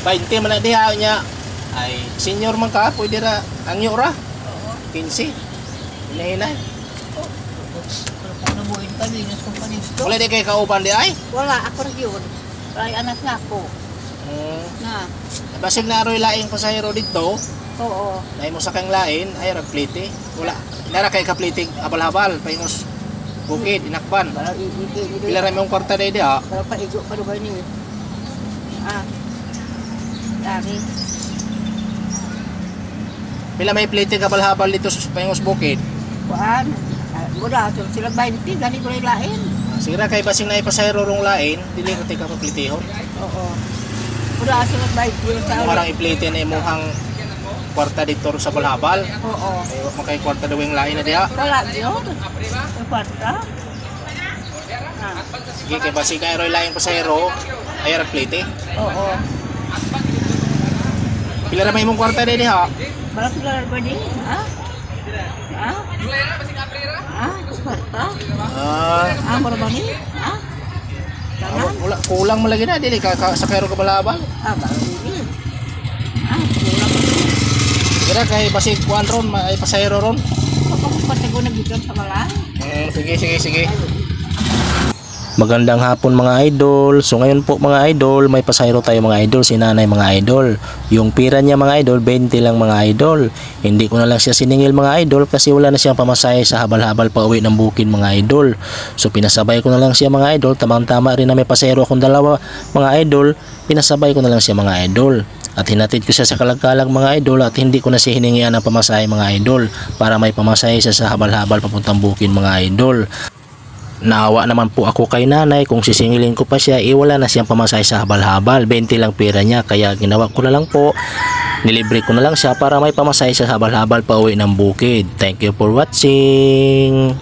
20 man na diha niya. Ay senior man ka, pwede ra ang yura. Oo. 15. Hinahinay. Kung nabuhin kami, nas kong kanisto. Wala di kay kauban di ay. Wala, ako rin yun. Ay, anak nga ako. Na. Basig na aroy laing pasahero dito. Oo. Dahil mo sa kang lain, ay ragplite. Wala. Nara kay kaplite abal-habal. Paingos bukid, inakban. Parang iigi. Pila rin mong kwarta na ha. Parang paigo pa rin ba niyo? Dami. Pila may plite abal-habal dito sa paingos bukid. Kuan. Mura, sila 20, gani ko rin lain. Sira kay basing na ipasahero rong lain, dili ka tika paplitihon. Oo. Mura, sila 20 sa Parang iplite na imuhang kwarta dito sa balhabal. Oo. Ay, makay kwarta daw yung lain na diha. Wala yun. Yung kwarta. Sige, kay basig na aroy laing pasahero, ay ragplite. Oo. Pila ra may imong kwarta din ha. Parang sila rin ba din? Kwarta? Mura ba ni? Kanan? Wala kulang mo lagi na dili ka sa kayro ka balhabal. Baru ini. Kulang. Kira kay basig kuan ron, may pasahero ron. Ako pati ko nag-ikan sa malang. Sige. Magandang hapon mga idol. So ngayon po mga idol, may pasahero tayo mga idol, si nanay mga idol. Yung pira niya mga idol, 20 lang mga idol. Hindi ko na lang siya siningil mga idol kasi wala na siyang pamasahe sa habal-habal pa uwi ng bukid mga idol. So pinasabay ko na lang siya mga idol. Tamang-tama rin na may pasahero akong dalawa mga idol. Pinasabay ko na lang siya mga idol. At hinatid ko siya sa kalagkalag mga idol at hindi ko na siya hiningian ng pamasahe mga idol para may pamasahe siya sa habal-habal papuntang bukid mga idol. Naawa naman po ako kay nanay, kung sisingilin ko pa siya, wala na siyang pamasahe sa habal-habal, 20 lang pera niya, kaya ginawa ko na lang po, nilibre ko na lang siya para may pamasahe sa habal-habal pa uwi ng bukid. Thank you for watching.